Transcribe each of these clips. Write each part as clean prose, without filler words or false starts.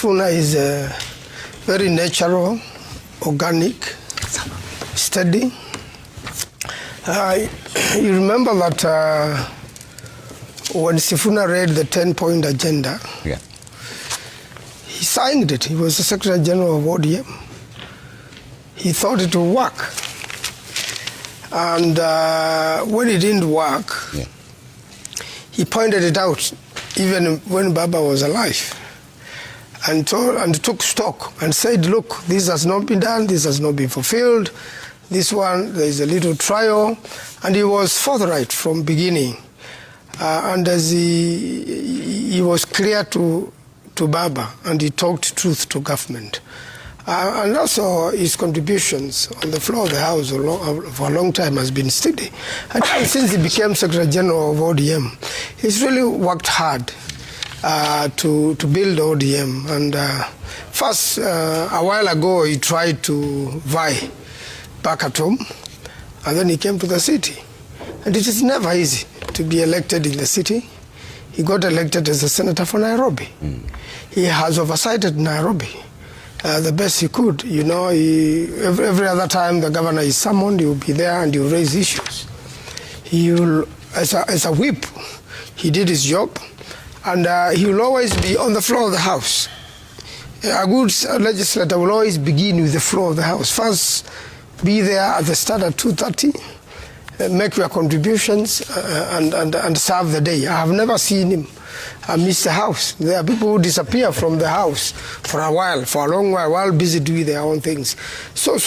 Sifuna is very natural, organic, steady. You remember that when Sifuna read the 10-point agenda, he signed it. He was the Secretary General of ODM. He thought it would work. And when it didn't work, he pointed it out, even when Baba was alive, and took stock and said, look, this has not been done, this has not been fulfilled, this one, there is a little trial, and he was forthright from beginning. And as he was clear to Baba, and he talked truth to government. And also his contributions on the floor of the House for a long time has been steady. And since he became Secretary General of ODM, he's really worked hard to build ODM. And first, a while ago, he tried to vie back at home, and then he came to the city. And it is never easy to be elected in the city. He got elected as a senator for Nairobi. He has oversighted Nairobi the best he could. You know, every other time the governor is summoned, he will be there and he will raise issues. He will, as a whip, he did his job, and he will always be on the floor of the House. A good legislator will always begin with the floor of the House. First, be there at the start at 2:30, make your contributions, and serve the day. I have never seen him miss the House. There are people who disappear from the House for a while, for a long while busy doing their own things. So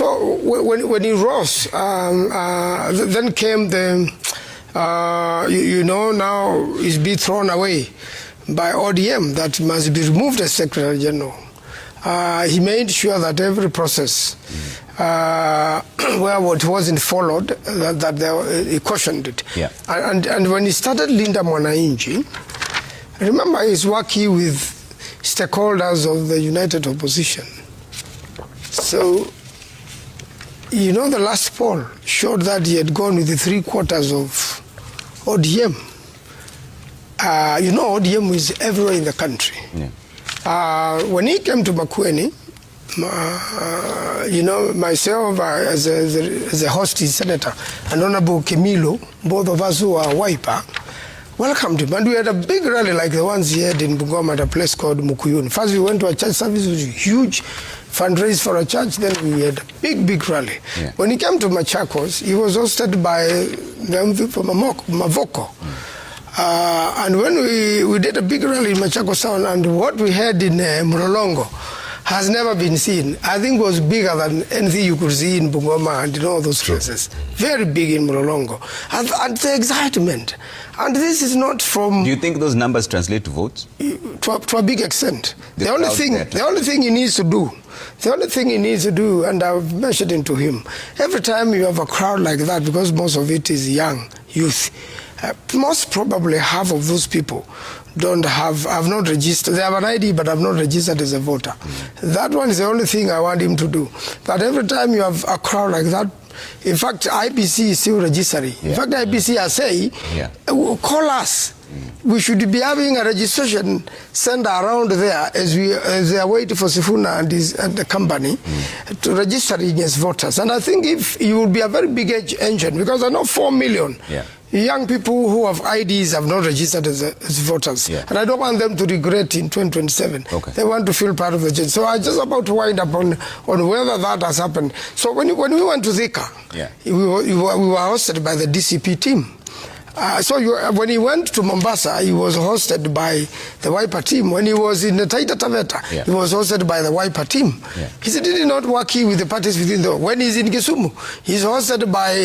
when he rose, then came the, now he's been thrown away by ODM that must be removed as Secretary General. He made sure that every process where it wasn't followed, he cautioned it. And when he started Linda Mwananchi, remember, he's working with stakeholders of the United Opposition. So, the last poll showed that he had gone with the 3/4 of ODM. ODM is everywhere in the country. When he came to Makueni, myself as a hostage senator, and Honorable Kimilo, both of us who are Wiper, welcomed him, and we had a big rally like the ones he had in Bungoma at a place called Mukuyuni. First we went to a church service, which was a huge fundraise for a church, then we had a big rally. When he came to Machakos, he was hosted by the from Mavoko. And when we did a big rally in Machakos town, and what we had in Mlolongo has never been seen. I think it was bigger than anything you could see in Bungoma and in all those places. Very big in Mlolongo. And the excitement. And this is not from... Do you think those numbers translate to votes? To a big extent. The only thing he needs to do, and I've mentioned it to him, every time you have a crowd like that, because most of it is young youth, most probably half of those people have not registered. They have an ID, but have not registered as a voter. That one is the only thing I want him to do. That every time you have a crowd like that, in fact, IBC is still registering. In fact, IBC are saying, call us. We should be having a registration center around there as they are waiting for Sifuna and the company to register against voters. And I think if it will be a very big engine, because I know 4 million young people who have IDs have not registered as voters. And I don't want them to regret in 2027. They want to feel part of the change. So I'm just about to wind up on whether that has happened. So when we went to Thika, we were hosted by the DCP team. When he went to Mombasa, he was hosted by the Wiper team. When he was in the Taita Taveta, he was hosted by the Wiper team. He said he did not work with the parties within the... When he's in Kisumu, he's hosted by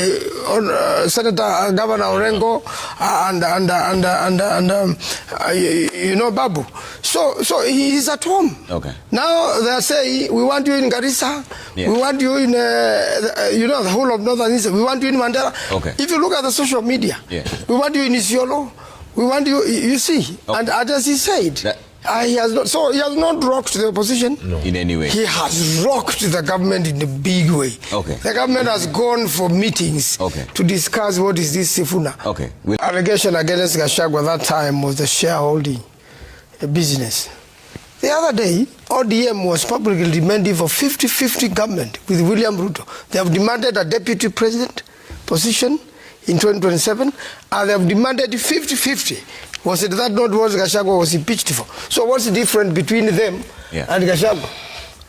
Senator Governor Orengo and Babu. So he's at home. Now they are saying, we want you in Garissa, we want you in the whole of Northern East, we want you in Mandela. If you look at the social media, we want you in Isiolo. We want you, you see. And as he said, he has not rocked the opposition in any way. He has rocked the government in a big way. The government has gone for meetings to discuss what is this Sifuna. Allegation against Gachagua that time was the shareholding business. The other day, ODM was publicly demanding for 50-50 government with William Ruto. They have demanded a deputy president position in 2027, and they have demanded 50-50. Was it that not what Gachagua was impeached for? So what's the difference between them and Gachagua?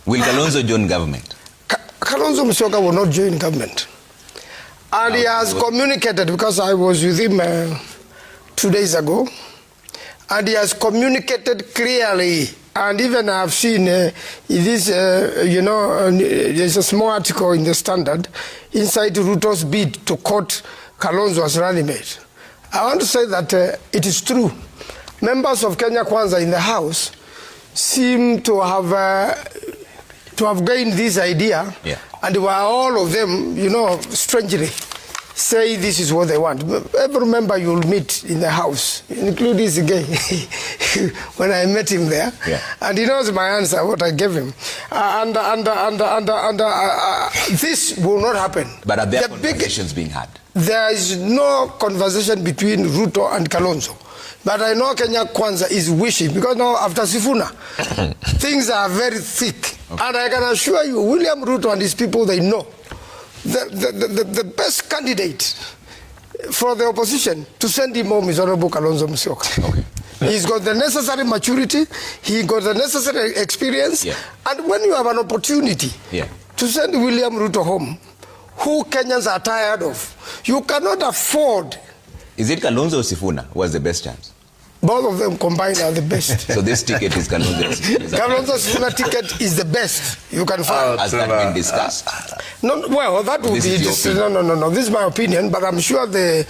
Will Kalonzo join government? Kalonzo Musyoka will not join government. And he has communicated, because I was with him 2 days ago, and he has communicated clearly. And even I've seen this, there's a small article in the Standard inside Ruto's bid to court Kalonzo as running mate. I want to say that it is true. Members of Kenya Kwanza in the House seem to have gained this idea, and while all of them, strangely say this is what they want. Every member you'll meet in the House, including this guy, when I met him there, and he knows my answer, what I gave him. This will not happen. But are there conversations being had? There is no conversation between Ruto and Kalonzo. But I know Kenya Kwanza is wishing, because now after Sifuna, things are very thick. Okay. And I can assure you, William Ruto and his people, they know the best candidate for the opposition to send him home is Honorable Kalonzo Musyoka. Okay. He's got the necessary maturity, he got the necessary experience, and when you have an opportunity to send William Ruto home, who Kenyans are tired of, you cannot afford. Is it Kalonzo or Sifuna who has the best chance? Both of them combined are the best. So this ticket is Kalonzo. Kalonzo Sifuna ticket is the best you can find. Has that been discussed? No, well, that would be no. This is my opinion, but I'm sure the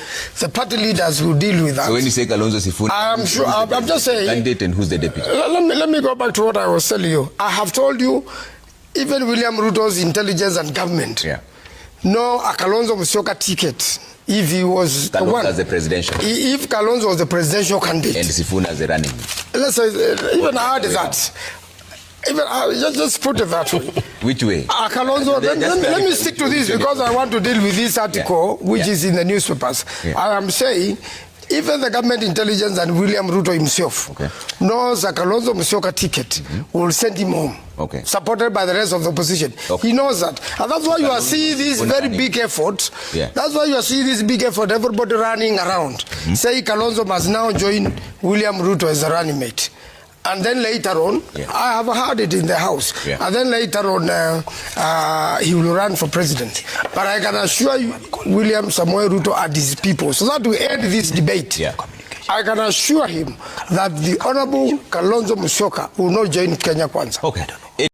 party leaders will deal with that. So when you say Kalonzo Sifuna, I'm sure. I'm just saying. Candidate and who's the deputy? Let me go back to what I was telling you. I have told you, even William Ruto's intelligence and government. No, a Kalonzo Musyoka ticket. If he was Kalonzo the one, as the presidential. If Kalonzo was the presidential candidate, and Sifuna as the running. Let's say even I heard that. Even just put it that way. Which way? Kalonzo. Let me stick to this because I want to deal with this article which is in the newspapers. I am saying, even the government intelligence and William Ruto himself knows a Kalonzo Musyoka ticket will send him home. Supported by the rest of the opposition. He knows that. And that's why you are seeing this very big effort. That's why you are seeing this big effort, everybody running around. Say Kalonzo must now join William Ruto as a running mate. And then later on, I have heard it in the House. And then later on, he will run for president. But I can assure you, William Samoei Ruto and his people, so that we end this debate, I can assure him that the Honorable Kalonzo Musyoka will not join Kenya Kwanza.